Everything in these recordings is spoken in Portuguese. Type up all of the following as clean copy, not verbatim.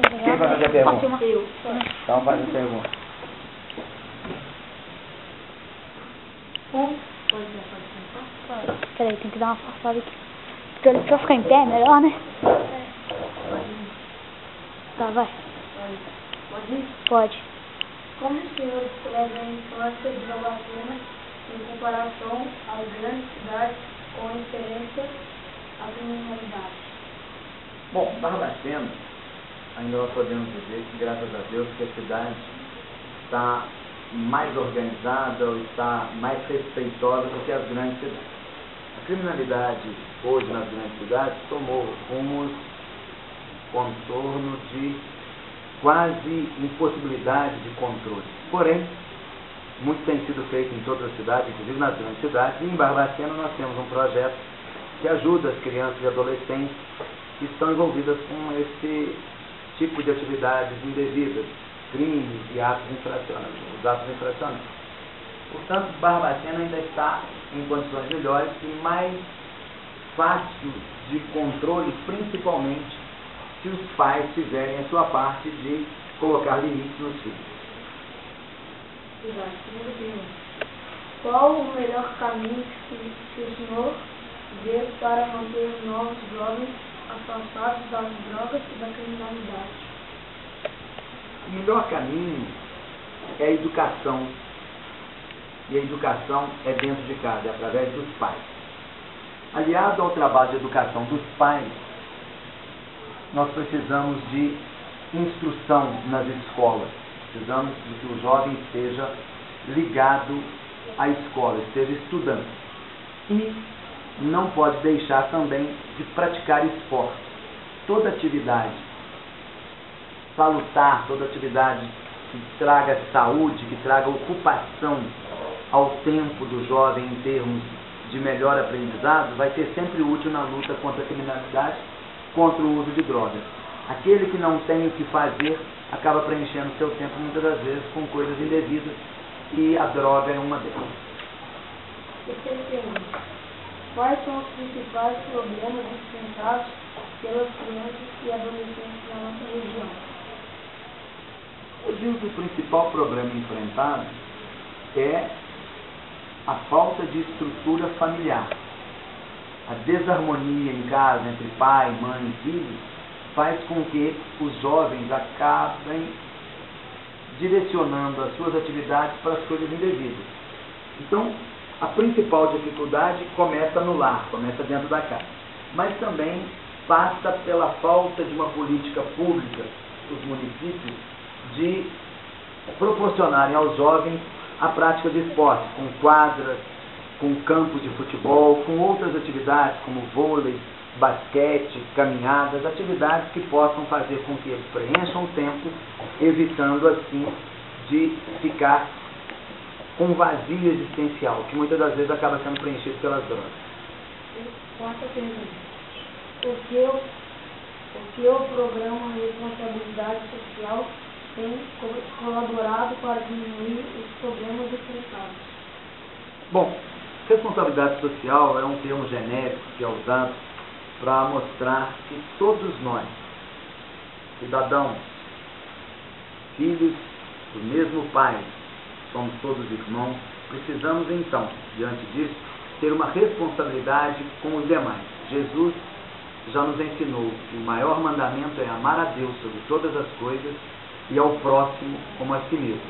Quem vai fazer a pergunta? Eu. Então faz a pergunta. Pode começar? Peraí, tem que dar uma afastada aqui. Pra ficar em pé, melhor, né? Tá, vai. Pode ir? Pode. Como o senhor descreve a infância de Barbacena em comparação às grandes cidades com referência à criminalidade? Bom, Barbacena, ainda nós podemos dizer que, graças a Deus, que a cidade está mais organizada ou está mais respeitosa do que as grandes cidades. A criminalidade, hoje, nas grandes cidades, tomou rumos, contorno de quase impossibilidade de controle. Porém, muito tem sido feito em todas as cidades, inclusive nas grandes cidades, e em Barbacena nós temos um projeto que ajuda as crianças e adolescentes que estão envolvidas com esse tipo de atividades indevidas, crimes e atos infracionais. Portanto, Barbacena ainda está em condições melhores e mais fácil de controle, principalmente se os pais fizerem a sua parte de colocar limites nos filhos. Obrigado. Segunda pergunta. Qual o melhor caminho que o senhor vê para manter os novos jovens afastados das drogas e da criminalidade? O melhor caminho é a educação. E a educação é dentro de casa, é através dos pais. Aliado ao trabalho de educação dos pais, nós precisamos de instrução nas escolas. Precisamos de que o jovem esteja ligado à escola, esteja estudando. E não pode deixar também de praticar esporte. Toda atividade salutar, toda atividade que traga saúde, que traga ocupação ao tempo do jovem em termos de melhor aprendizado, vai ser sempre útil na luta contra a criminalidade, contra o uso de drogas. Aquele que não tem o que fazer acaba preenchendo seu tempo muitas das vezes com coisas indevidas, e a droga é uma delas. Terceira pergunta. Quais são os principais problemas enfrentados pelas crianças e adolescentes na nossa região? Eu digo que o principal problema enfrentado é a falta de estrutura familiar. A desarmonia em casa entre pai, mãe e filhos faz com que os jovens acabem direcionando as suas atividades para as coisas indevidas. Então, a principal dificuldade começa no lar, começa dentro da casa. Mas também passa pela falta de uma política pública dos municípios de proporcionarem aos jovens a prática de esporte, com quadras, com campos de futebol, com outras atividades como vôlei, basquete, caminhadas, atividades que possam fazer com que eles preencham o tempo, evitando assim de ficar com um vazio existencial, que muitas das vezes acaba sendo preenchido pelas drogas. Quarta pergunta. O que o programa Responsabilidade Social tem colaborado para diminuir os problemas enfrentados? Bom, responsabilidade social é um termo genérico que é usado para mostrar que todos nós, cidadãos, filhos do mesmo pai, somos todos irmãos, precisamos então, diante disso, ter uma responsabilidade com os demais. Jesus já nos ensinou que o maior mandamento é amar a Deus sobre todas as coisas e ao próximo como a si mesmo.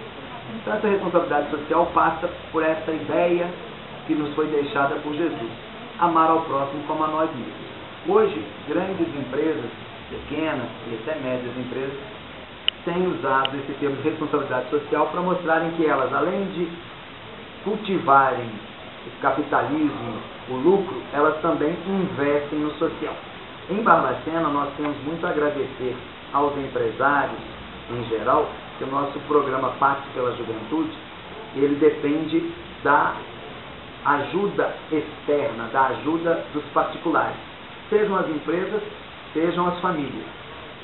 Então essa responsabilidade social passa por essa ideia que nos foi deixada por Jesus, amar ao próximo como a nós mesmos. Hoje, grandes empresas, pequenas e até médias empresas, têm usado esse termo de responsabilidade social para mostrarem que elas, além de cultivarem o capitalismo, o lucro, elas também investem no social. Em Barbacena, nós temos muito a agradecer aos empresários, em geral, que o nosso programa Pacto pela Juventude, ele depende da ajuda externa, da ajuda dos particulares, sejam as empresas, sejam as famílias.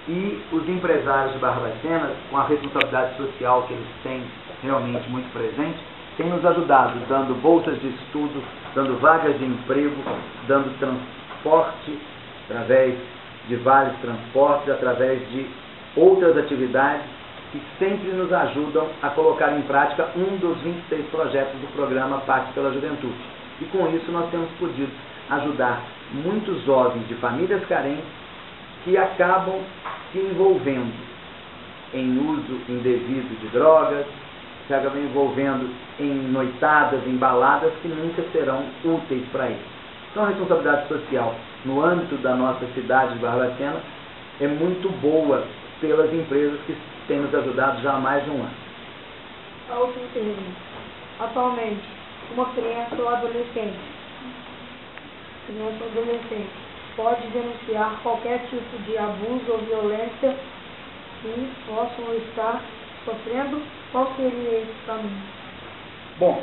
E os empresários de Barbacena, com a responsabilidade social que eles têm realmente muito presente, têm nos ajudado, dando bolsas de estudo, dando vagas de emprego, dando transporte, através de vários transportes, através de outras atividades que sempre nos ajudam a colocar em prática um dos 26 projetos do programa Pacto pela Juventude. E com isso nós temos podido ajudar muitos jovens de famílias carentes que acabam se envolvendo em uso indevido de drogas, se acabam envolvendo em noitadas, em baladas que nunca serão úteis para eles. Então a responsabilidade social no âmbito da nossa cidade de Barbacena é muito boa pelas empresas que têm nos ajudado já há mais de um ano. A outra pergunta. Atualmente, uma criança ou adolescente pode denunciar qualquer tipo de abuso ou violência que possam estar sofrendo? Qual seria esse caminho? Bom,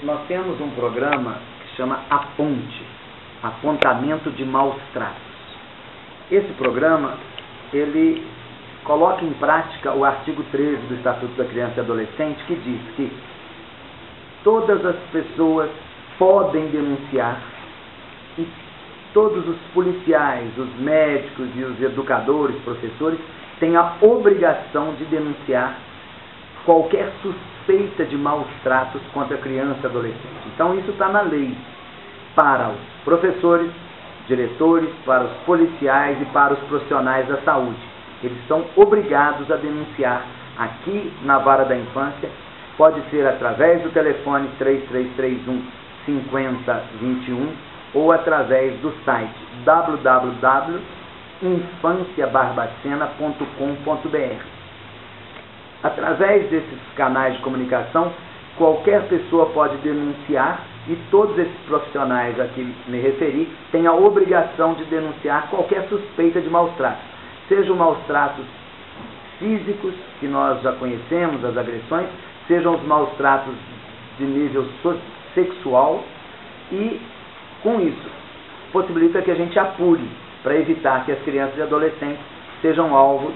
nós temos um programa que chama Aponte, Apontamento de Maus Tratos. Esse programa, ele coloca em prática o artigo 13 do Estatuto da Criança e Adolescente, que diz que todas as pessoas podem denunciar e todos os policiais, os médicos e os educadores, professores, têm a obrigação de denunciar qualquer suspeita de maus tratos contra criança e adolescente. Então isso está na lei para os professores, diretores, para os policiais e para os profissionais da saúde. Eles são obrigados a denunciar aqui na Vara da Infância, pode ser através do telefone 3331 5021 ou através do site www.infanciabarbacena.com.br. Através desses canais de comunicação, qualquer pessoa pode denunciar e todos esses profissionais a que me referi têm a obrigação de denunciar qualquer suspeita de maus tratos. Sejam maus tratos físicos, que nós já conhecemos, as agressões, sejam os maus tratos de nível sexual e, com isso, possibilita que a gente apure para evitar que as crianças e adolescentes sejam alvo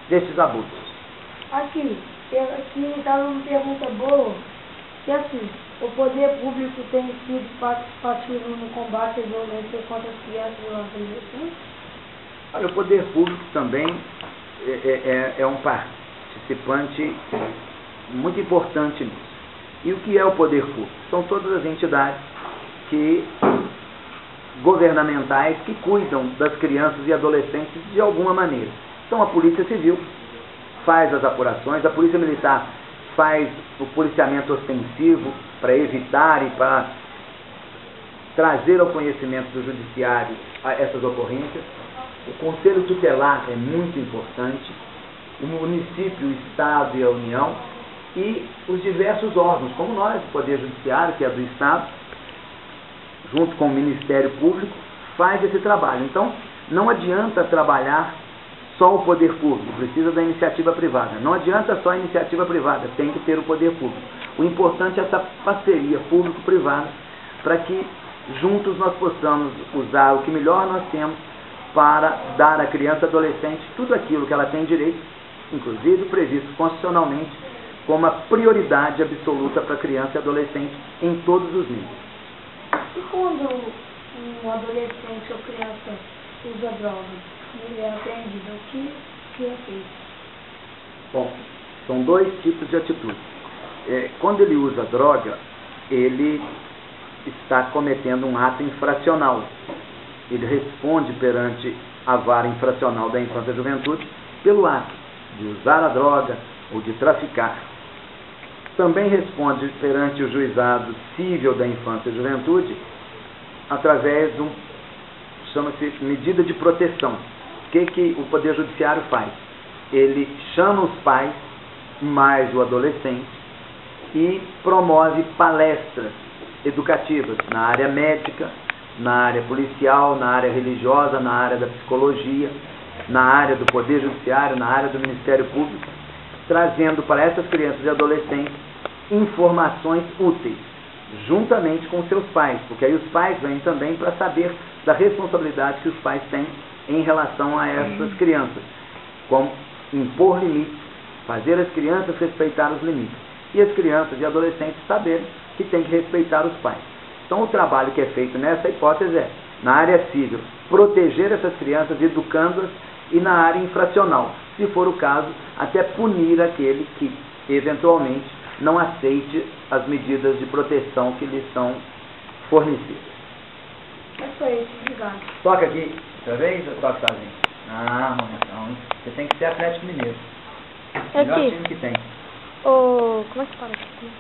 desses abusos. Aqui me dá uma pergunta boa, que assim, o poder público tem sido participativo no combate à violência contra as crianças e adolescentes? Olha, o poder público também é um participante muito importante nisso. E o que é o poder público? São todas as entidades governamentais que cuidam das crianças e adolescentes de alguma maneira. Então a Polícia Civil faz as apurações, a Polícia Militar faz o policiamento ostensivo para evitar e para trazer ao conhecimento do Judiciário essas ocorrências. O Conselho Tutelar é muito importante, o município, o Estado e a União, e os diversos órgãos, como nós, o Poder Judiciário, que é do Estado, junto com o Ministério Público, faz esse trabalho. Então, não adianta trabalhar só o poder público, precisa da iniciativa privada. Não adianta só a iniciativa privada, tem que ter o poder público. O importante é essa parceria público-privada para que juntos nós possamos usar o que melhor nós temos para dar à criança e adolescente tudo aquilo que ela tem direito, inclusive previsto constitucionalmente, como uma prioridade absoluta para a criança e adolescente em todos os níveis. E quando um adolescente ou criança usa drogas, ele é apreendido, o que é feito? Bom, são dois tipos de atitude. Quando ele usa droga, ele está cometendo um ato infracional. Ele responde perante a Vara Infracional da Infância e Juventude pelo ato de usar a droga ou de traficar. Também responde perante o Juizado Civil da Infância e Juventude através de chama-se medida de proteção. O que o Poder Judiciário faz? Ele chama os pais, mais o adolescente, e promove palestras educativas na área médica, na área policial, na área religiosa, na área da psicologia, na área do Poder Judiciário, na área do Ministério Público, trazendo para essas crianças e adolescentes informações úteis, juntamente com seus pais, porque aí os pais vêm também para saber da responsabilidade que os pais têm em relação a essas crianças, como impor limites, fazer as crianças respeitar os limites, e as crianças e adolescentes saberem que têm que respeitar os pais. Então o trabalho que é feito nessa hipótese é, na área civil, proteger essas crianças, educando-as e na área infracional, se for o caso, até punir aquele que, eventualmente, não aceite as medidas de proteção que lhe são fornecidas. É só isso, obrigado. Toca aqui, outra vez, ou toca sozinho? Ah, Monetão, hein? Você tem que ser Atlético Mineiro. Melhor Aqui. time que tem. Como é que fala aqui?